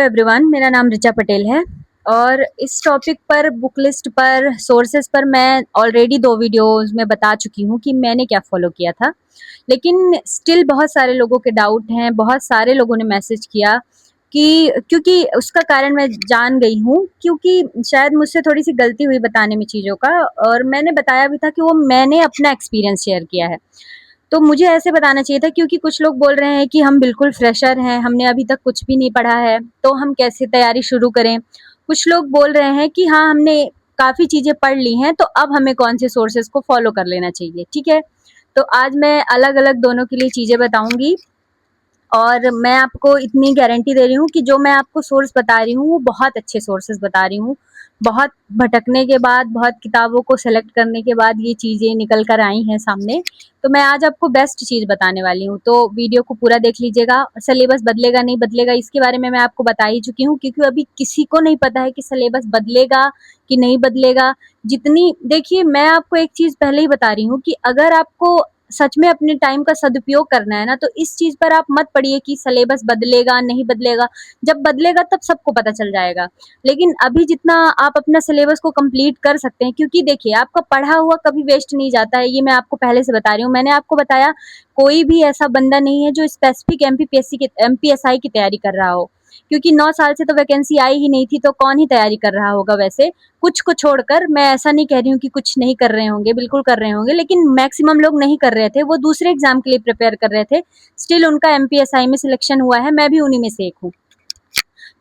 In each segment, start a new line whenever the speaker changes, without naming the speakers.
Everyone, मेरा नाम रिचा पटेल है और इस टॉपिक पर बुक लिस्ट पर सोर्सेज पर मैं ऑलरेडी 2 वीडियोस में बता चुकी हूँ कि मैंने क्या फॉलो किया था। लेकिन स्टिल बहुत सारे लोगों के डाउट हैं, बहुत सारे लोगों ने मैसेज किया कि क्योंकि उसका कारण मैं जान गई हूँ, क्योंकि शायद मुझसे थोड़ी सी गलती हुई बताने में चीज़ों का, और मैंने बताया भी था कि वो मैंने अपना एक्सपीरियंस शेयर किया है। तो मुझे ऐसे बताना चाहिए था, क्योंकि कुछ लोग बोल रहे हैं कि हम बिल्कुल फ्रेशर हैं, हमने अभी तक कुछ भी नहीं पढ़ा है, तो हम कैसे तैयारी शुरू करें। कुछ लोग बोल रहे हैं कि हाँ, हमने काफ़ी चीज़ें पढ़ ली हैं, तो अब हमें कौन से सोर्सेज को फॉलो कर लेना चाहिए। ठीक है, तो आज मैं अलग अलग दोनों के लिए चीज़ें बताऊंगी, और मैं आपको इतनी गारंटी दे रही हूँ कि जो मैं आपको सोर्स बता रही हूँ वो बहुत अच्छे सोर्सेज बता रही हूँ। बहुत भटकने के बाद, बहुत किताबों को सेलेक्ट करने के बाद ये चीज़ें निकल कर आई हैं सामने। तो मैं आज आपको बेस्ट चीज़ बताने वाली हूँ, तो वीडियो को पूरा देख लीजिएगा। सिलेबस बदलेगा नहीं बदलेगा इसके बारे में मैं आपको बता ही चुकी हूँ, क्योंकि अभी किसी को नहीं पता है कि सिलेबस बदलेगा कि नहीं बदलेगा। जितनी देखिए, मैं आपको एक चीज़ पहले ही बता रही हूँ कि अगर आपको सच में अपने टाइम का सदुपयोग करना है ना, तो इस चीज पर आप मत पढ़िए कि सिलेबस बदलेगा नहीं बदलेगा। जब बदलेगा तब सबको पता चल जाएगा। लेकिन अभी जितना आप अपना सिलेबस को कंप्लीट कर सकते हैं, क्योंकि देखिए, आपका पढ़ा हुआ कभी वेस्ट नहीं जाता है, ये मैं आपको पहले से बता रही हूँ। मैंने आपको बताया, कोई भी ऐसा बंदा नहीं है जो स्पेसिफिक एमपीपीएससी की एमपीएसआई की तैयारी कर रहा हो, क्योंकि 9 साल से तो वैकेंसी आई ही नहीं थी, तो कौन ही तैयारी कर रहा होगा। वैसे कुछ को छोड़कर, मैं ऐसा नहीं कह रही हूँ कि कुछ नहीं कर रहे होंगे, बिल्कुल कर रहे होंगे, लेकिन मैक्सिमम लोग नहीं कर रहे थे, वो दूसरे एग्जाम के लिए प्रिपेयर कर रहे थे। स्टिल उनका एमपीएसआई में सिलेक्शन हुआ है, मैं भी उन्हीं में से एक हूँ।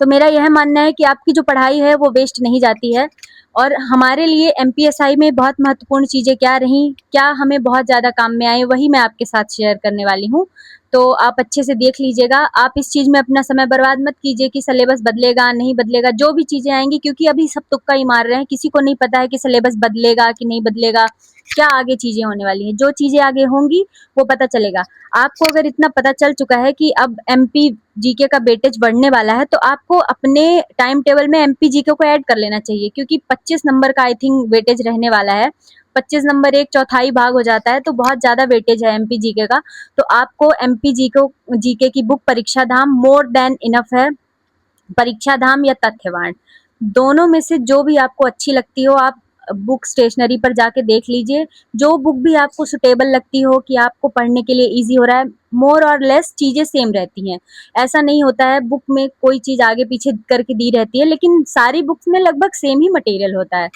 तो मेरा यह मानना है कि आपकी जो पढ़ाई है वो वेस्ट नहीं जाती है। और हमारे लिए एमपीएसआई में बहुत महत्वपूर्ण चीज़ें क्या रहीं, क्या हमें बहुत ज़्यादा काम में आए, वही मैं आपके साथ शेयर करने वाली हूँ। तो आप अच्छे से देख लीजिएगा। आप इस चीज़ में अपना समय बर्बाद मत कीजिए कि सिलेबस बदलेगा नहीं बदलेगा, जो भी चीज़ें आएंगी, क्योंकि अभी सब तुक्का ही मार रहे हैं, किसी को नहीं पता है कि सिलेबस बदलेगा कि नहीं बदलेगा, क्या आगे चीज़ें होने वाली हैं। जो चीज़ें आगे होंगी वो पता चलेगा। आपको अगर इतना पता चल चुका है कि अब एमपी जीके का वेटेज बढ़ने वाला है, तो आपको अपने टाइम टेबल में एमपी जीके को ऐड कर लेना चाहिए, क्योंकि 25 नंबर का आई थिंक वेटेज रहने वाला है। 25 नंबर एक चौथाई भाग हो जाता है, तो बहुत ज्यादा वेटेज है एमपी जीके का। तो आपको एमपी जीके की बुक परीक्षा धाम मोर देन इनफ है। परीक्षा धाम या तथ्यवान, दोनों में से जो भी आपको अच्छी लगती हो, आप बुक स्टेशनरी पर जाके देख लीजिए। जो बुक भी आपको सुटेबल लगती हो, कि आपको पढ़ने के लिए इजी हो रहा है, मोर और लेस चीजें सेम रहती हैं। ऐसा नहीं होता है बुक में कोई चीज आगे पीछे करके दी रहती है, लेकिन सारी बुक्स में लगभग सेम ही मटेरियल होता है।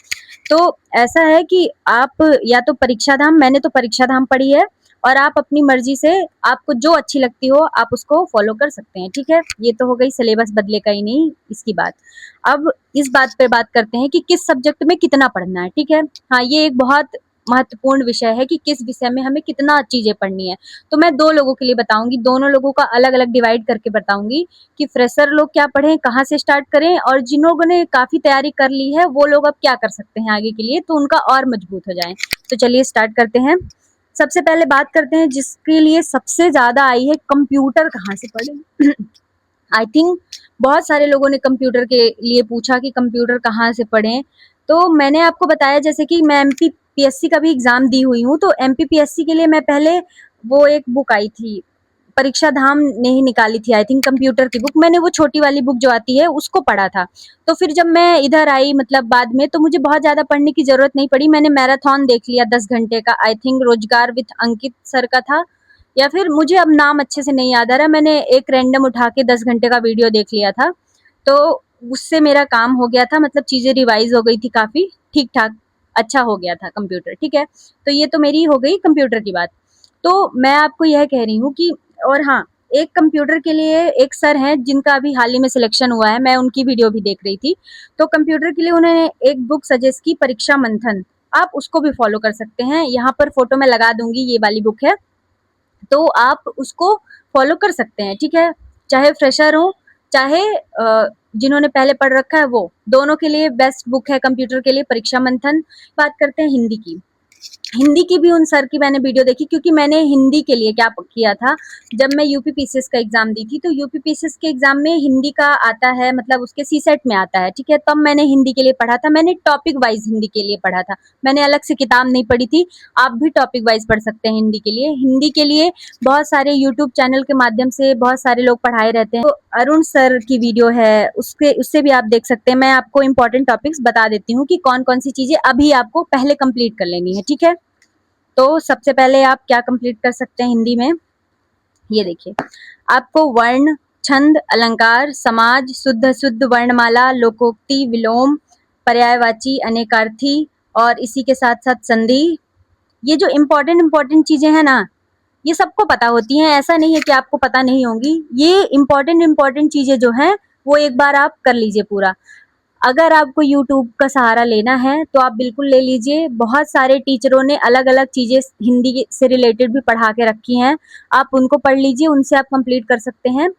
तो ऐसा है कि आप या तो परीक्षा धाम, मैंने तो परीक्षा धाम पढ़ी है, और आप अपनी मर्जी से, आपको जो अच्छी लगती हो आप उसको फॉलो कर सकते हैं। ठीक है, ये तो हो गई सिलेबस बदले का ही नहीं इसकी बात। अब इस बात पे बात करते हैं कि किस सब्जेक्ट में कितना पढ़ना है। ठीक है, हाँ, ये एक बहुत महत्वपूर्ण विषय है कि किस विषय में हमें कितना चीजें पढ़नी है। तो मैं 2 लोगों के लिए बताऊंगी, दोनों लोगों का अलग अलग डिवाइड करके बताऊंगी कि फ्रेशर लोग क्या पढ़ें, कहाँ से स्टार्ट करें, और जिन लोगों ने काफी तैयारी कर ली है वो लोग अब क्या कर सकते हैं आगे के लिए, तो उनका और मजबूत हो जाए। तो चलिए स्टार्ट करते हैं। सबसे पहले बात करते हैं जिसके लिए सबसे ज्यादा आई है, कंप्यूटर कहाँ से पढ़ें। आई थिंक बहुत सारे लोगों ने कंप्यूटर के लिए पूछा कि कंप्यूटर कहाँ से पढ़ें। तो मैंने आपको बताया, जैसे कि मैं एमपीपीएससी का भी एग्जाम दी हुई हूँ, तो एमपीपीएससी के लिए मैं पहले, वो एक बुक आई थी, परीक्षा धाम ने ही निकाली थी आई थिंक, कंप्यूटर की बुक, मैंने वो छोटी वाली बुक जो आती है उसको पढ़ा था। तो फिर जब मैं इधर आई, मतलब बाद में, तो मुझे बहुत ज्यादा पढ़ने की जरूरत नहीं पड़ी। मैंने मैराथन देख लिया 10 घंटे का, आई थिंक रोजगार विद अंकित सर का था, या फिर मुझे अब नाम अच्छे से नहीं याद आ रहा। मैंने एक रैंडम उठा के 10 घंटे का वीडियो देख लिया था, तो उससे मेरा काम हो गया था, मतलब चीजें रिवाइज हो गई थी काफी ठीक ठाक, अच्छा हो गया था कंप्यूटर। ठीक है, तो ये तो मेरी हो गई कंप्यूटर की बात। तो मैं आपको यह कह रही हूँ कि, और हाँ, एक कंप्यूटर के लिए एक सर हैं जिनका अभी हाल ही में सिलेक्शन हुआ है, मैं उनकी वीडियो भी देख रही थी। तो कंप्यूटर के लिए उन्होंने एक बुक सजेस्ट की, परीक्षा मंथन। आप उसको भी फॉलो कर सकते हैं, यहाँ पर फोटो में लगा दूंगी, ये वाली बुक है, तो आप उसको फॉलो कर सकते हैं। ठीक है, चाहे फ्रेशर हो, चाहे जिन्होंने पहले पढ़ रखा है, वो दोनों के लिए बेस्ट बुक है कंप्यूटर के लिए, परीक्षा मंथन। बात करते हैं हिंदी की। हिंदी की भी उन सर की मैंने वीडियो देखी, क्योंकि मैंने हिंदी के लिए क्या किया था, जब मैं यूपी पीसीएस का एग्जाम दी थी, तो यूपी पीसीएस के एग्जाम में हिंदी का आता है, मतलब उसके सी सेट में आता है, ठीक है। तब मैंने हिंदी के लिए पढ़ा था, मैंने टॉपिक वाइज हिंदी के लिए पढ़ा था, मैंने अलग से किताब नहीं पढ़ी थी। आप भी टॉपिक वाइज पढ़ सकते हैं हिंदी के लिए। हिंदी के लिए बहुत सारे यूट्यूब चैनल के माध्यम से बहुत सारे लोग पढ़ाए रहते हैं। तो अरुण सर की वीडियो है, उससे भी आप देख सकते हैं। मैं आपको इंपॉर्टेंट टॉपिक्स बता देती हूँ कि कौन कौन सी चीजें अभी आपको पहले कंप्लीट कर लेनी है, ठीक है। तो सबसे पहले आप क्या कंप्लीट कर सकते हैं हिंदी में, ये देखिए। आपको वर्ण, छंद, अलंकार, समाज, शुद्ध अशुद्ध वर्णमाला, लोकोक्ति, विलोम, पर्यायवाची, अनेकार्थी और इसी के साथ साथ संधि, ये जो इम्पोर्टेंट चीजें हैं ना, ये सबको पता होती हैं, ऐसा नहीं है कि आपको पता नहीं होंगी। ये इम्पोर्टेंट चीजें जो हैं वो एक बार आप कर लीजिए पूरा। अगर आपको यूट्यूब का सहारा लेना है तो आप बिल्कुल ले लीजिए। बहुत सारे टीचरों ने अलग-अलग चीज़ें हिंदी से रिलेटेड भी पढ़ा के रखी हैं। आप उनको पढ़ लीजिए, उनसे आप कंप्लीट कर सकते हैं।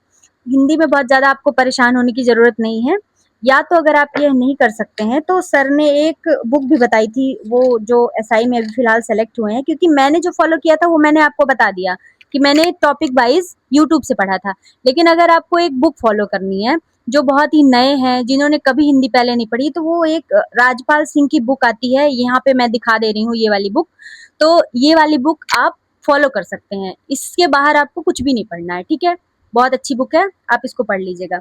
हिंदी में बहुत ज़्यादा आपको परेशान होने की ज़रूरत नहीं है। या तो अगर आप ये नहीं कर सकते हैं तो सर ने एक बुक भी बताई थी, वो जो एसआई में अभी फिलहाल सेलेक्ट हुए हैं, क्योंकि मैंने जो फॉलो किया था वो मैंने आपको बता दिया कि मैंने टॉपिक वाइज यूट्यूब से पढ़ा था। लेकिन अगर आपको एक बुक फॉलो करनी है जो बहुत ही नए हैं, जिन्होंने कभी हिंदी पहले नहीं पढ़ी, तो वो एक राजपाल सिंह की बुक आती है, यहाँ पे मैं दिखा दे रही हूँ ये वाली बुक। तो ये वाली बुक आप फॉलो कर सकते हैं, इसके बाहर आपको कुछ भी नहीं पढ़ना है, ठीक है। बहुत अच्छी बुक है, आप इसको पढ़ लीजिएगा।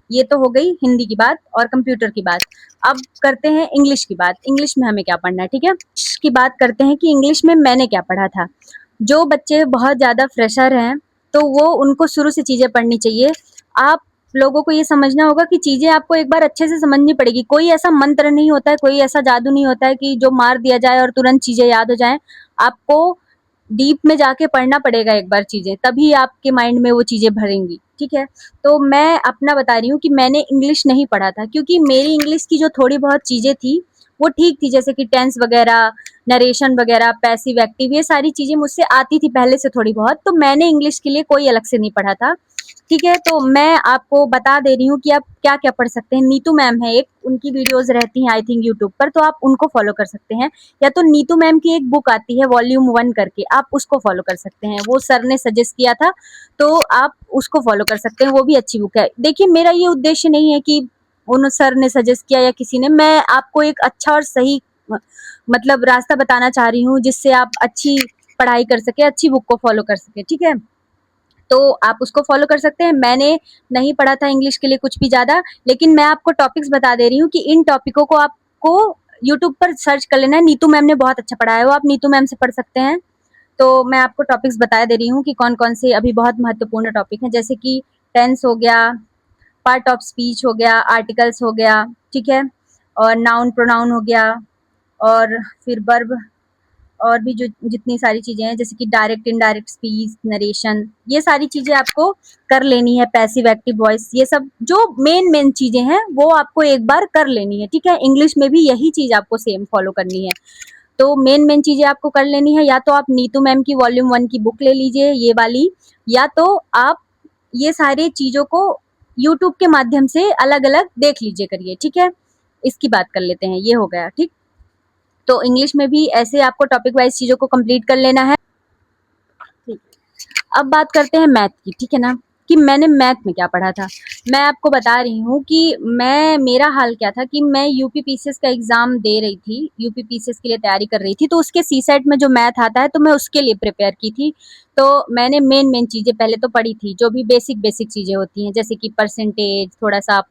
ये तो हो गई हिंदी की बात और कंप्यूटर की बात। अब करते हैं इंग्लिश की बात। इंग्लिश में हमें क्या पढ़ना है, ठीक है। इंग्लिश की बात करते हैं कि इंग्लिश में मैंने क्या पढ़ा था। जो बच्चे बहुत ज़्यादा फ्रेशर हैं, तो वो उनको शुरू से चीज़ें पढ़नी चाहिए। आप लोगों को ये समझना होगा कि चीज़ें आपको एक बार अच्छे से समझनी पड़ेगी। कोई ऐसा मंत्र नहीं होता है, कोई ऐसा जादू नहीं होता है कि जो मार दिया जाए और तुरंत चीज़ें याद हो जाएँ। आपको डीप में जाके पढ़ना पड़ेगा एक बार चीज़ें, तभी आपके माइंड में वो चीज़ें भरेंगी, ठीक है। तो मैं अपना बता रही हूँ कि मैंने इंग्लिश नहीं पढ़ा था, क्योंकि मेरी इंग्लिश की जो थोड़ी बहुत चीज़ें थी वो ठीक थी, जैसे कि टेंस वगैरह, नरेशन वगैरह, पैसिव एक्टिव, ये सारी चीज़ें मुझसे आती थी पहले से थोड़ी बहुत। तो मैंने इंग्लिश के लिए कोई अलग से नहीं पढ़ा था, ठीक है। तो मैं आपको बता दे रही हूँ कि आप क्या-क्या पढ़ सकते हैं। नीतू मैम है एक, उनकी वीडियोज़ रहती हैं आई थिंक यूट्यूब पर, तो आप उनको फॉलो कर सकते हैं। या तो नीतू मैम की एक बुक आती है वॉल्यूम 1 करके, आप उसको फॉलो कर सकते हैं। वो सर ने सजेस्ट किया था, तो आप उसको फॉलो कर सकते हैं, वो भी अच्छी बुक है। देखिए, मेरा ये उद्देश्य नहीं है कि उन सर ने सजेस्ट किया या किसी ने, मैं आपको एक अच्छा और सही मतलब रास्ता बताना चाह रही हूँ, जिससे आप अच्छी पढ़ाई कर सकें, अच्छी बुक को फॉलो कर सकें, ठीक है। तो आप उसको फॉलो कर सकते हैं। मैंने नहीं पढ़ा था इंग्लिश के लिए कुछ भी ज़्यादा, लेकिन मैं आपको टॉपिक्स बता दे रही हूँ कि इन टॉपिकों को आपको यूट्यूब पर सर्च कर लेना है। नीतू मैम ने बहुत अच्छा पढ़ाया है, वो आप नीतू मैम से पढ़ सकते हैं। तो मैं आपको टॉपिक्स बता दे रही हूँ कि कौन-कौन से अभी बहुत महत्वपूर्ण टॉपिक हैं, जैसे कि टेंस हो गया, पार्ट ऑफ स्पीच हो गया, आर्टिकल्स हो गया, ठीक है, और नाउन प्रोनाउन हो गया, और फिर वर्ब, और भी जो जितनी सारी चीज़ें हैं, जैसे कि डायरेक्ट इनडायरेक्ट स्पीच, नरेशन, ये सारी चीज़ें आपको कर लेनी है। पैसिव एक्टिव वॉइस, ये सब जो मेन चीज़ें हैं वो आपको एक बार कर लेनी है, ठीक है। इंग्लिश में भी यही चीज़ आपको सेम फॉलो करनी है। तो मेन चीज़ें आपको कर लेनी है। या तो आप नीतू मैम की वॉल्यूम 1 की बुक ले लीजिए, ये वाली, या तो आप ये सारी चीज़ों को यूट्यूब के माध्यम से अलग-अलग देख लीजिए करिए, ठीक है। इसकी बात कर लेते हैं, ये हो गया, ठीक। तो इंग्लिश में भी ऐसे आपको टॉपिक वाइज़ चीज़ों को कंप्लीट कर लेना है। ठीक। अब बात करते हैं मैथ की, ठीक है ना, कि मैंने मैथ में क्या पढ़ा था। मैं आपको बता रही हूँ कि मेरा हाल क्या था कि मैं यूपी पीसीएस का एग्ज़ाम दे रही थी, यूपी पीसीएस के लिए तैयारी कर रही थी, तो उसके सीसेट में जो मैथ आता है, तो मैं उसके लिए प्रिपेयर की थी। तो मैंने मेन चीज़ें पहले तो पढ़ी थी, जो भी बेसिक चीज़ें होती हैं, जैसे कि परसेंटेज, थोड़ा-सा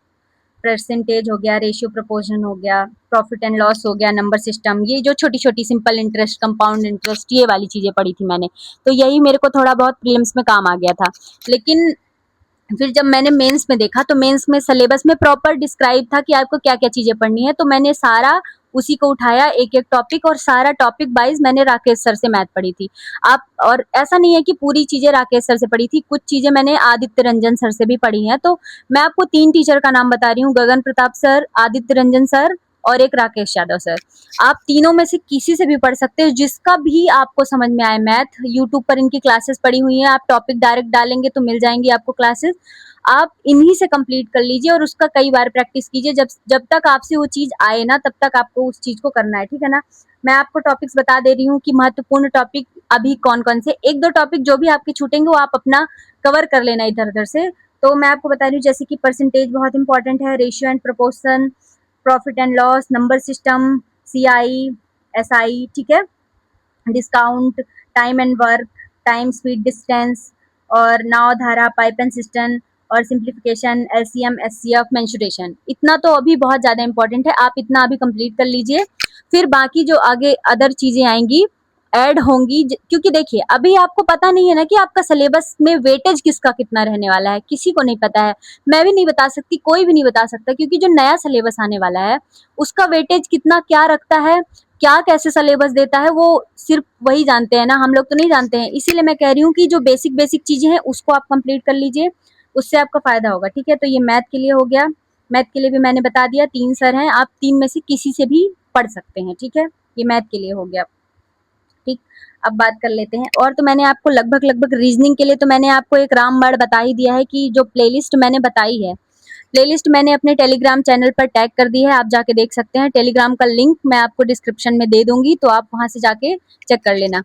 परसेंटेज हो गया, रेशियो प्रोपोर्शन हो गया, प्रॉफिट एंड लॉस हो गया, नंबर सिस्टम, ये जो छोटी-छोटी सिंपल इंटरेस्ट, कंपाउंड इंटरेस्ट, ये वाली चीज़ें पढ़ी थी मैंने। तो यही मेरे को थोड़ा बहुत प्रीलिम्स में काम आ गया था। लेकिन फिर जब मैंने मेंस में देखा, तो मेंस में सिलेबस में प्रॉपर डिस्क्राइब था कि आपको क्या-क्या चीज़ें पढ़नी है, तो मैंने सारा उसी को उठाया, एक-एक टॉपिक, और सारा टॉपिक वाइज़ मैंने राकेश सर से मैथ पढ़ी थी। आप, और ऐसा नहीं है कि पूरी चीज़ें राकेश सर से पढ़ी थी, कुछ चीज़ें मैंने आदित्य रंजन सर से भी पढ़ी हैं। तो मैं आपको 3 टीचर का नाम बता रही हूँ, गगन प्रताप सर, आदित्य रंजन सर और एक राकेश यादव सर। आप तीनों में से किसी से भी पढ़ सकते हो, जिसका भी आपको समझ में आए मैथ। यूट्यूब पर इनकी क्लासेस पड़ी हुई हैं, आप टॉपिक डायरेक्ट डालेंगे तो मिल जाएँगी आपको क्लासेस। आप इन्हीं से कंप्लीट कर लीजिए और उसका कई बार प्रैक्टिस कीजिए। जब जब तक आपसे वो चीज़ आए ना, तब तक आपको उस चीज़ को करना है, ठीक है ना। मैं आपको टॉपिक्स बता दे रही हूँ कि महत्वपूर्ण टॉपिक अभी कौन कौन से, एक दो टॉपिक जो भी आपके छूटेंगे वो आप अपना कवर कर लेना इधर उधर से। तो मैं आपको बता रही हूँ जैसे कि परसेंटेज बहुत इंपॉर्टेंट है, ratio and proportion, profit and loss, number system, CI, SI, ठीक है, discount, time and work, time speed distance, और नाव धारा, पाइप एंड सिस्टम, और सिंप्लीफिकेशन, एलसीएम, एचसीएफ, मेंसुरेशन। इतना तो अभी बहुत ज्यादा इंपॉर्टेंट है, आप इतना अभी कंप्लीट कर लीजिए, फिर बाकी जो आगे अदर चीजें आएंगी ऐड होंगी। क्योंकि देखिए अभी आपको पता नहीं है ना कि आपका सिलेबस में वेटेज किसका कितना रहने वाला है, किसी को नहीं पता है, मैं भी नहीं बता सकती, कोई भी नहीं बता सकता, क्योंकि जो नया सिलेबस आने वाला है उसका वेटेज कितना क्या रखता है, क्या कैसे सिलेबस देता है, वो सिर्फ वही जानते हैं ना, हम लोग तो नहीं जानते हैं। इसीलिए मैं कह रही हूँ कि जो बेसिक बेसिक चीजें हैं उसको आप कंप्लीट कर लीजिए, उससे आपका फायदा होगा, ठीक है। तो ये मैथ के लिए हो गया, मैथ के लिए भी मैंने बता दिया, 3 सर हैं, आप 3 में से किसी से भी पढ़ सकते हैं, ठीक है। ये मैथ के लिए हो गया, ठीक। अब बात कर लेते हैं, और तो मैंने आपको लगभग लगभग रीजनिंग के लिए तो मैंने आपको एक रामबाण बता ही दिया है कि जो प्लेलिस्ट मैंने बताई है, प्लेलिस्ट मैंने अपने टेलीग्राम चैनल पर टैग कर दी है, आप जाके देख सकते हैं। टेलीग्राम का लिंक मैं आपको डिस्क्रिप्शन में दे दूंगी, तो आप वहां से जाके चेक कर लेना।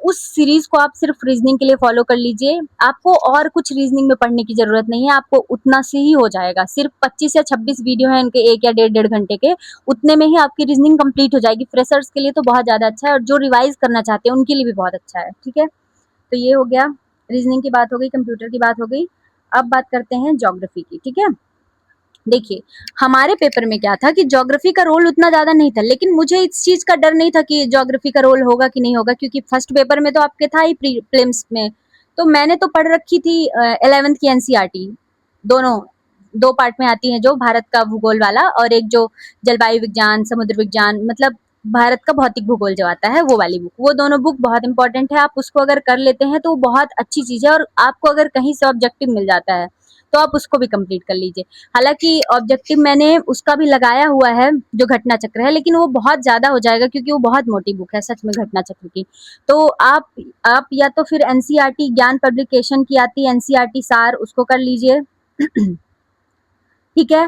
उस सीरीज को आप सिर्फ रीजनिंग के लिए फॉलो कर लीजिए, आपको और कुछ रीजनिंग में पढ़ने की जरूरत नहीं है, आपको उतना से ही हो जाएगा। सिर्फ 25 या 26 वीडियो है इनके, 1 या 1.5 घंटे के, उतने में ही आपकी रीजनिंग कंप्लीट हो जाएगी। फ्रेशर्स के लिए तो बहुत ज्यादा अच्छा है, और जो रिवाइज करना चाहते हैं उनके लिए भी बहुत अच्छा है, ठीक है। तो ये हो गया, रीजनिंग की बात हो गई, कंप्यूटर की बात हो गई। अब बात करते हैं ज्योग्राफी की, ठीक है। देखिए हमारे पेपर में क्या था कि ज्योग्राफी का रोल उतना ज्यादा नहीं था, लेकिन मुझे इस चीज का डर नहीं था कि ज्योग्राफी का रोल होगा कि नहीं होगा, क्योंकि फर्स्ट पेपर में तो आपके था ही प्रीलिम्स में, तो मैंने तो पढ़ रखी थी 11th की एनसीईआरटी, दोनों, दो पार्ट में आती है, जो भारत का भूगोल वाला और एक जो जलवायु विज्ञान, समुद्र विज्ञान, मतलब भारत का भौतिक भूगोल जो आता है वो वाली बुक, वो दोनों बुक बहुत इंपॉर्टेंट है। आप उसको अगर कर लेते हैं तो वो बहुत अच्छी चीज है, और आपको अगर कहीं से ऑब्जेक्टिव मिल जाता है तो आप उसको भी कंप्लीट कर लीजिए। हालांकि ऑब्जेक्टिव मैंने उसका भी लगाया हुआ है जो घटना चक्र है, लेकिन वो बहुत ज्यादा हो जाएगा क्योंकि वो बहुत मोटी बुक है सच में घटना चक्र की। तो आप या तो फिर एनसीईआरटी ज्ञान पब्लिकेशन की आती है एनसीईआरटी सार, उसको कर लीजिए ठीक है,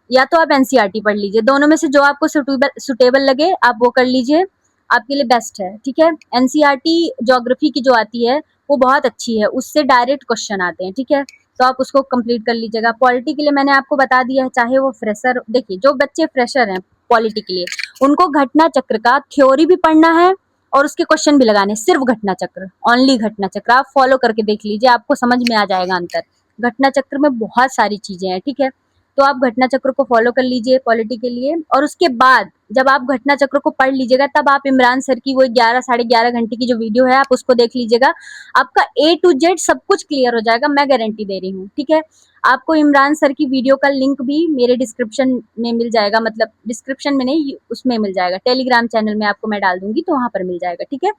या तो आप एनसीईआरटी पढ़ लीजिए, दोनों में से जो आपको सुटेबल लगे आप वो कर लीजिए, आपके लिए बेस्ट है, ठीक है। एनसीईआरटी ज्योग्राफी की जो आती है वो बहुत अच्छी है, उससे डायरेक्ट क्वेश्चन आते हैं, ठीक है, तो आप उसको कंप्लीट कर लीजिएगा। पॉलिटी के लिए मैंने आपको बता दिया है, चाहे वो फ्रेशर, देखिए जो बच्चे फ्रेशर हैं पॉलिटी के लिए, उनको घटना चक्र का थ्योरी भी पढ़ना है और उसके क्वेश्चन भी लगाने, सिर्फ घटना चक्र, ओनली घटना चक्र आप फॉलो करके देख लीजिए, आपको समझ में आ जाएगा अंतर। घटना चक्र में बहुत सारी चीजें हैं, ठीक है, तो आप घटना चक्र को फॉलो कर लीजिए पॉलिटी के लिए। और उसके बाद जब आप घटना चक्र को पढ़ लीजिएगा तब आप इमरान सर की वो 11 साढ़े 11 घंटे की जो वीडियो है आप उसको देख लीजिएगा, आपका A to Z सब कुछ क्लियर हो जाएगा, मैं गारंटी दे रही हूँ, ठीक है। आपको इमरान सर की वीडियो का लिंक भी मेरे डिस्क्रिप्शन में मिल जाएगा, मतलब डिस्क्रिप्शन में नहीं उसमें मिल जाएगा, टेलीग्राम चैनल में आपको मैं डाल दूंगी तो वहां पर मिल जाएगा, ठीक है।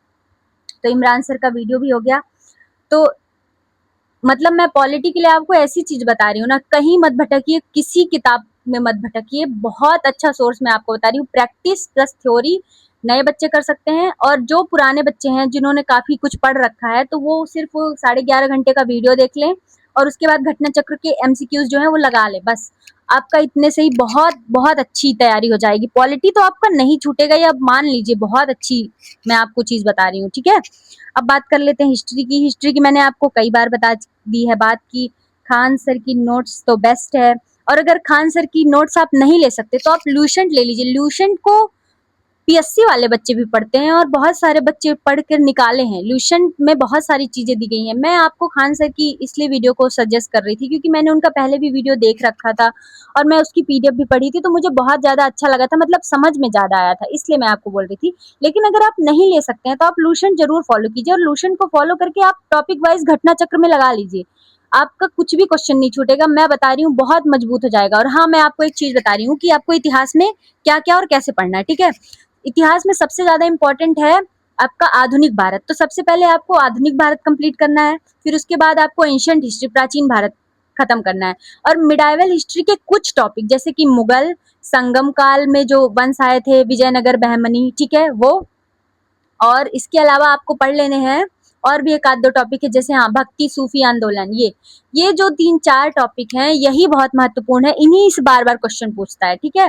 तो इमरान सर का वीडियो भी हो गया। तो मतलब मैं पॉलिटी के लिए आपको ऐसी चीज बता रही हूँ ना, कहीं मत भटकिए, किसी किताब में मत भटकिए, बहुत अच्छा सोर्स मैं आपको बता रही हूँ, प्रैक्टिस प्लस थ्योरी नए बच्चे कर सकते हैं, और जो पुराने बच्चे हैं जिन्होंने काफी कुछ पढ़ रखा है तो वो सिर्फ 11.5 घंटे का वीडियो देख लें और उसके बाद घटना चक्र के एमसीक्यूज जो है वो लगा ले, बस आपका इतने से ही बहुत बहुत अच्छी तैयारी हो जाएगी। पॉलिटी तो आपका नहीं छूटेगा, ये अब मान लीजिए, बहुत अच्छी मैं आपको चीज बता रही हूँ, ठीक है। अब बात कर लेते हैं हिस्ट्री की। हिस्ट्री की मैंने आपको कई बार बता दी है बात की, खान सर की नोट्स तो बेस्ट है, और अगर खान सर की नोट्स आप नहीं ले सकते तो आप लूसेंट ले लीजिए। लूसेंट को पीएससी वाले बच्चे भी पढ़ते हैं और बहुत सारे बच्चे पढ़ कर निकाले हैं, लूसेंट में बहुत सारी चीजें दी गई हैं। मैं आपको खान सर की इसलिए वीडियो को सजेस्ट कर रही थी क्योंकि मैंने उनका पहले भी वीडियो देख रखा था और मैं उसकी पीडीएफ भी पढ़ी थी, तो मुझे बहुत ज्यादा अच्छा लगा था, मतलब समझ में ज्यादा आया था, इसलिए मैं आपको बोल रही थी। लेकिन अगर आप नहीं ले सकते हैं तो आप लूसेंट जरूर फॉलो कीजिए, और लूसेंट को फॉलो करके आप टॉपिक वाइज घटना चक्र में लगा लीजिए, आपका कुछ भी क्वेश्चन नहीं छूटेगा, मैं बता रही हूँ, बहुत मजबूत हो जाएगा। और हाँ, मैं आपको एक चीज बता रही हूँ कि आपको इतिहास में क्या क्या और कैसे पढ़ना है, ठीक है। इतिहास में सबसे ज्यादा इंपॉर्टेंट है आपका आधुनिक भारत, तो सबसे पहले आपको आधुनिक भारत कंप्लीट करना है, फिर उसके बाद आपको एंशिएंट हिस्ट्री, प्राचीन भारत खत्म करना है, और मिडाइवल हिस्ट्री के कुछ टॉपिक जैसे कि मुगल, संगम काल में जो वंश आए थे, विजयनगर, बहमनी, ठीक है वो, और इसके अलावा आपको पढ़ लेने हैं और भी एक आध दो टॉपिक है, जैसे हाँ भक्ति, सूफी आंदोलन, ये जो 3-4 टॉपिक हैं यही बहुत महत्वपूर्ण है, इन्हीं से बार बार क्वेश्चन पूछता है, ठीक है।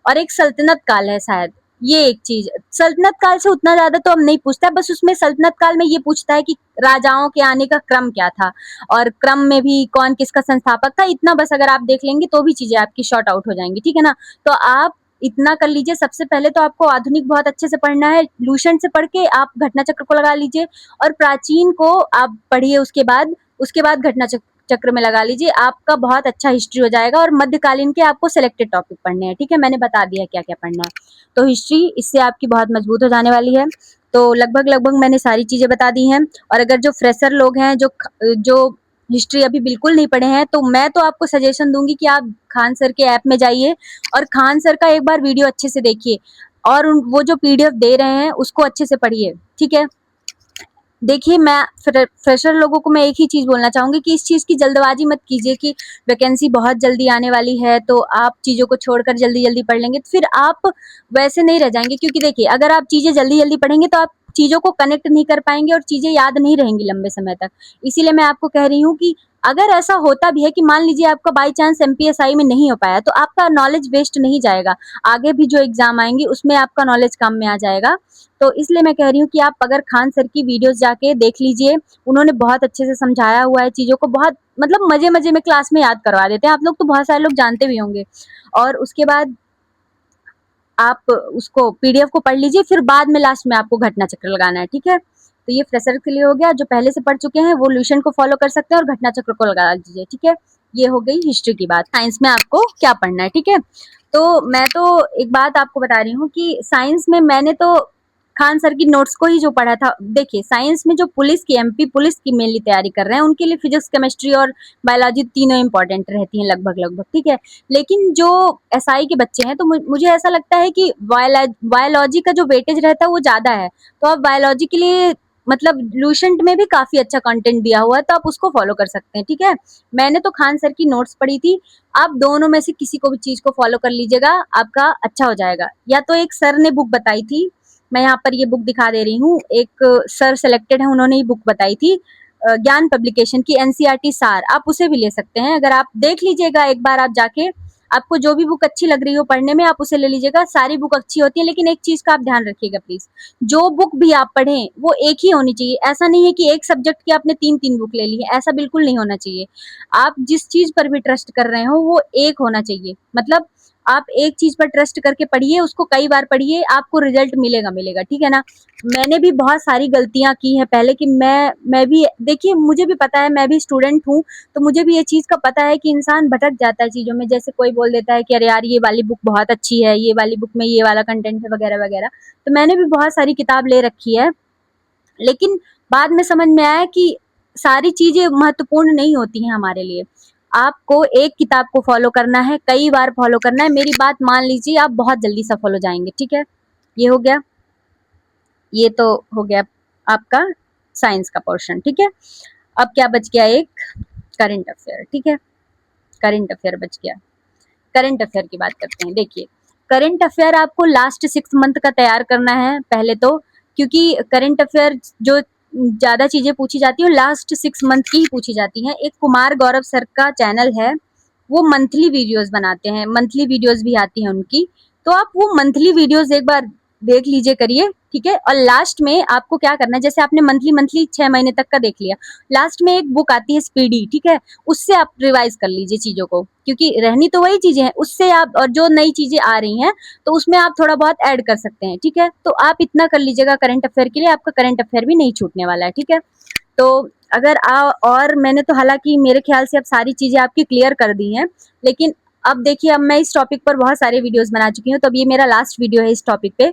और एक सल्तनत काल है शायद, ये एक चीज। सल्तनत काल से उतना ज्यादा तो अब नहीं पूछता है, बस उसमें सल्तनत काल में ये पूछता है कि राजाओं के आने का क्रम क्या था, और क्रम में भी कौन किसका संस्थापक था, इतना बस अगर आप देख लेंगे तो भी चीजें आपकी शॉर्ट आउट हो जाएंगी, ठीक है ना। तो आप इतना कर लीजिए। सबसे पहले तो आपको आधुनिक बहुत अच्छे से पढ़ना है, लूसेंट से पढ़ के आप घटना चक्र को लगा लीजिए, और प्राचीन को आप पढ़िए, उसके बाद घटना चक्र में लगा लीजिए, आपका बहुत अच्छा हिस्ट्री हो जाएगा। और मध्यकालीन के आपको सिलेक्टेड टॉपिक पढ़ने हैं, ठीक है, मैंने बता दिया क्या क्या पढ़ना है। तो हिस्ट्री इससे आपकी बहुत मजबूत हो जाने वाली है। तो लगभग लगभग मैंने सारी चीजें बता दी हैं। और अगर जो फ्रेशर लोग हैं, जो हिस्ट्री अभी बिल्कुल नहीं पढ़े हैं, तो मैं तो आपको सजेशन दूंगी कि आप खान सर के ऐप में जाइए और खान सर का एक बार वीडियो अच्छे से देखिए, और वो जो पीडीएफ दे रहे हैं उसको अच्छे से पढ़िए, ठीक है। देखिए, मैं फ्रेशर लोगों को मैं एक ही चीज बोलना चाहूंगी कि इस चीज की जल्दबाजी मत कीजिए कि वैकेंसी बहुत जल्दी आने वाली है तो आप चीजों को छोड़कर जल्दी जल्दी पढ़ लेंगे, तो फिर आप वैसे नहीं रह जाएंगे। क्योंकि देखिए, अगर आप चीजें जल्दी जल्दी पढ़ेंगे तो आप चीजों को कनेक्ट नहीं कर पाएंगे और चीजें याद नहीं रहेंगी लंबे समय तक। इसीलिए मैं आपको कह रही हूँ कि अगर ऐसा होता भी है कि मान लीजिए आपका बाई चांस एमपीएसआई में नहीं हो पाया, तो आपका नॉलेज वेस्ट नहीं जाएगा, आगे भी जो एग्जाम आएंगे उसमें आपका नॉलेज काम में आ जाएगा। तो इसलिए मैं कह रही हूँ कि आप अगर खान सर की वीडियोस जाके देख लीजिए, उन्होंने बहुत अच्छे से समझाया हुआ है चीजों को, बहुत मतलब मजे मजे में क्लास में याद करवा देते हैं। आप लोग तो बहुत सारे लोग जानते भी होंगे। और उसके बाद आप उसको पीडीएफ को पढ़ लीजिए, फिर बाद में लास्ट में आपको घटना चक्र लगाना है, ठीक है। तो ये फ्रेशर के लिए हो गया। जो पहले से पढ़ चुके हैं वो लूशन को फॉलो कर सकते हैं और घटना चक्र को लगा दीजिए, ठीक है। ये हो गई हिस्ट्री की बात। साइंस में आपको क्या पढ़ना है, ठीक है। तो मैं तो एक बात आपको बता रही हूँ कि साइंस में मैंने तो खान सर की नोट्स को ही जो पढ़ा था। देखिए, साइंस में जो पुलिस की, एमपी पुलिस की मेनली तैयारी कर रहे हैं, उनके लिए फिजिक्स, केमिस्ट्री और बायोलॉजी तीनों इंपॉर्टेंट रहती हैं लगभग लगभग, ठीक है। लेकिन जो एसआई के बच्चे हैं, तो मुझे ऐसा लगता है कि बायोलॉजी का जो वेटेज रहता है वो ज्यादा है। तो आप बायोलॉजी के लिए मतलब लूसेंट में भी काफी अच्छा कंटेंट दिया हुआ है, तो आप उसको फॉलो कर सकते हैं, ठीक है। मैंने तो खान सर की नोट्स पढ़ी थी। आप दोनों में से किसी को भी चीज को फॉलो कर लीजिएगा, आपका अच्छा हो जाएगा। या तो एक सर ने बुक बताई थी, मैं यहाँ पर ये बुक दिखा दे रही हूँ, एक सर सेलेक्टेड है, उन्होंने ही बुक बताई थी, ज्ञान पब्लिकेशन की एनसीईआरटी सार, आप उसे भी ले सकते हैं। अगर आप देख लीजिएगा एक बार, आप जाके आपको जो भी बुक अच्छी लग रही हो पढ़ने में, आप उसे ले लीजिएगा। सारी बुक अच्छी होती है, लेकिन एक चीज का आप ध्यान रखिएगा प्लीज, जो बुक भी आप पढ़ें वो एक ही होनी चाहिए। ऐसा नहीं है कि एक सब्जेक्ट की आपने 3-3 बुक ले ली है, ऐसा बिल्कुल नहीं होना चाहिए। आप जिस चीज पर भी ट्रस्ट कर रहे हो वो एक होना चाहिए। मतलब आप एक चीज पर ट्रस्ट करके पढ़िए, उसको कई बार पढ़िए, आपको रिजल्ट मिलेगा मिलेगा, ठीक है ना। मैंने भी बहुत सारी गलतियां की हैं पहले, कि मैं भी, देखिए मुझे भी पता है, मैं भी स्टूडेंट हूँ, तो मुझे भी ये चीज का पता है कि इंसान भटक जाता है चीजों में। जैसे कोई बोल देता है कि अरे यार ये वाली बुक बहुत अच्छी है, ये वाली बुक में ये वाला कंटेंट है, वगैरह वगैरह। तो मैंने भी बहुत सारी किताब ले रखी है, लेकिन बाद में समझ में आया कि सारी चीजें महत्वपूर्ण नहीं होती हैं हमारे लिए। आपको एक किताब को फॉलो करना है, कई बार फॉलो करना है, मेरी बात मान लीजिए, आप बहुत जल्दी सफल हो जाएंगे, ठीक है। ये हो गया, ये तो हो गया आपका साइंस का पोर्शन, ठीक है। अब क्या बच गया, एक करंट अफेयर, ठीक है। करंट अफेयर बच गया। करंट अफेयर की बात करते हैं। देखिए, करंट अफेयर आपको लास्ट 6 मंथ का तैयार करना है पहले तो, क्योंकि करंट अफेयर जो ज्यादा चीजें पूछी जाती है लास्ट 6 मंथ की ही पूछी जाती हैं। एक कुमार गौरव सर का चैनल है, वो मंथली वीडियोस बनाते हैं, मंथली वीडियोस भी आती हैं उनकी। तो आप वो मंथली वीडियोस एक बार देख लीजिए, करिए, ठीक है। और लास्ट में आपको क्या करना है, जैसे आपने मंथली मंथली 6 महीने तक का देख लिया, लास्ट में एक बुक आती है स्पीडी, ठीक है, उससे आप रिवाइज कर लीजिए चीजों को, क्योंकि रहनी तो वही चीजें हैं, उससे आप, और जो नई चीजें आ रही हैं तो उसमें आप थोड़ा बहुत ऐड कर सकते हैं, ठीक है। तो आप इतना कर लीजिएगा करंट अफेयर के लिए, आपका करंट अफेयर भी नहीं छूटने वाला है, ठीक है। तो अगर और मैंने तो हालांकि मेरे ख्याल से अब सारी चीजें आपकी क्लियर कर दी हैं, लेकिन अब देखिए, अब मैं इस टॉपिक पर बहुत सारे वीडियोस बना चुकी हूँ, तो अब ये मेरा लास्ट वीडियो है इस टॉपिक पे।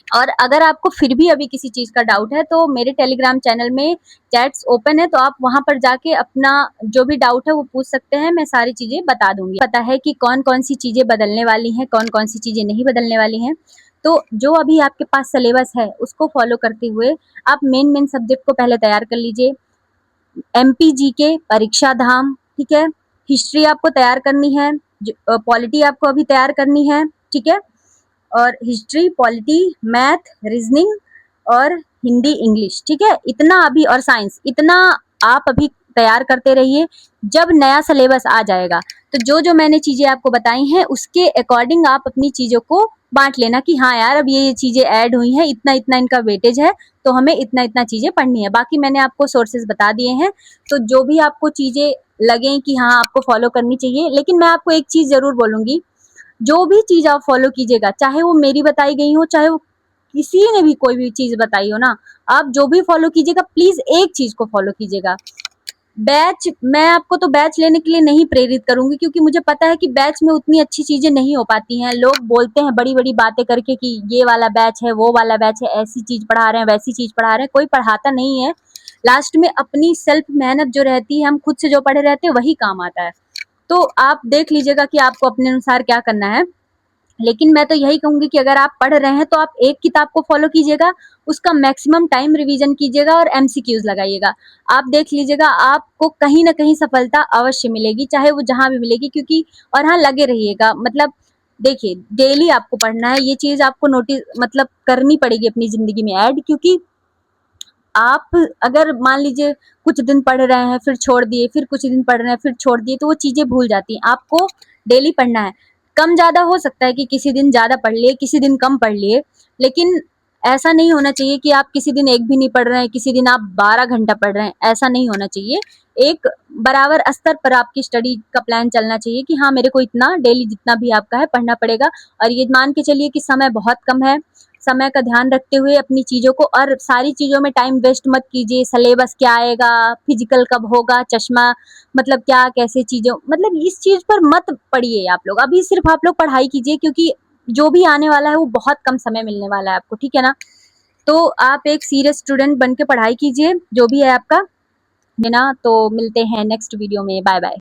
और अगर आपको फिर भी अभी किसी चीज का डाउट है, तो मेरे टेलीग्राम चैनल में चैट्स ओपन है, तो आप वहां पर जाके अपना जो भी डाउट है वो पूछ सकते हैं, मैं सारी चीजें बता दूंगी। पता है कि कौन कौन सी चीजें बदलने वाली हैं, कौन कौन सी चीजें नहीं बदलने वाली हैं। तो जो अभी आपके पास सिलेबस है उसको फॉलो करते हुए आप मेन मेन सब्जेक्ट को पहले तैयार कर लीजिए। एमपीजी के परीक्षा धाम, ठीक है। हिस्ट्री आपको तैयार करनी है, पॉलिटी आपको अभी तैयार करनी है, ठीक है। और हिस्ट्री, पॉलिटी, मैथ, रीजनिंग और हिंदी, इंग्लिश, ठीक है। इतना अभी, और साइंस, इतना आप अभी तैयार करते रहिए। जब नया सिलेबस आ जाएगा तो जो जो मैंने चीजें आपको बताई हैं उसके अकॉर्डिंग आप अपनी चीजों को बांट लेना कि हाँ यार अब ये चीजें ऐड हुई हैं, इतना इतना इनका वेटेज है, तो हमें इतना इतना चीजें पढ़नी है। बाकी मैंने आपको सोर्सेज बता दिए हैं, तो जो भी आपको चीजें लगे कि हाँ आपको फॉलो करनी चाहिए। लेकिन मैं आपको एक चीज जरूर बोलूंगी, जो भी चीज आप फॉलो कीजिएगा, चाहे वो मेरी बताई गई हो, चाहे वो किसी ने भी कोई भी चीज बताई हो ना, आप जो भी फॉलो कीजिएगा प्लीज एक चीज को फॉलो कीजिएगा। बैच, मैं आपको तो बैच लेने के लिए नहीं प्रेरित करूंगी, क्योंकि मुझे पता है कि बैच में उतनी अच्छी चीजें नहीं हो पाती हैं। लोग बोलते हैं बड़ी बड़ी बातें करके कि ये वाला बैच है, वो वाला बैच है, ऐसी चीज पढ़ा रहे हैं, वैसी चीज पढ़ा रहे हैं। कोई पढ़ाता नहीं है। लास्ट में अपनी सेल्फ मेहनत जो रहती है, हम खुद से जो पढ़े रहते हैं वही काम आता है। तो आप देख लीजिएगा कि आपको अपने अनुसार क्या करना है। लेकिन मैं तो यही कहूंगी कि अगर आप पढ़ रहे हैं तो आप एक किताब को फॉलो कीजिएगा, उसका मैक्सिमम टाइम रिवीजन कीजिएगा और एमसीक्यूज लगाइएगा। आप देख लीजिएगा आपको कहीं ना कहीं सफलता अवश्य मिलेगी, चाहे वो जहां भी मिलेगी। क्योंकि और हाँ, लगे रहिएगा, मतलब देखिए डेली आपको पढ़ना है, ये चीज आपको नोटिस मतलब करनी पड़ेगी अपनी जिंदगी में ऐड। क्योंकि आप अगर मान लीजिए कुछ दिन पढ़ रहे हैं फिर छोड़ दिए, फिर कुछ दिन पढ़ रहे हैं फिर छोड़ दिए, तो वो चीजें भूल जाती हैं। आपको डेली पढ़ना है। कम ज्यादा हो सकता है कि किसी दिन ज्यादा पढ़ लिए, किसी दिन कम पढ़ लिए, लेकिन ऐसा नहीं होना चाहिए कि आप किसी दिन एक भी नहीं पढ़ रहे हैं, किसी दिन आप 12 घंटा पढ़ रहे हैं। ऐसा नहीं होना चाहिए। एक बराबर स्तर पर आपकी स्टडी का प्लान चलना चाहिए कि हाँ मेरे को इतना डेली जितना भी आपका है पढ़ना पड़ेगा। और ये मान के चलिए कि समय बहुत कम है। समय का ध्यान रखते हुए अपनी चीजों को, और सारी चीजों में टाइम वेस्ट मत कीजिए। सिलेबस क्या आएगा, फिजिकल कब होगा, चश्मा मतलब क्या, कैसे चीजों, मतलब इस चीज पर मत पढ़िए आप लोग। अभी सिर्फ आप लोग पढ़ाई कीजिए, क्योंकि जो भी आने वाला है वो बहुत कम समय मिलने वाला है आपको, ठीक है ना। तो आप एक सीरियस स्टूडेंट बन के पढ़ाई कीजिए, जो भी है आपका, है ना। तो मिलते हैं नेक्स्ट वीडियो में। Bye bye.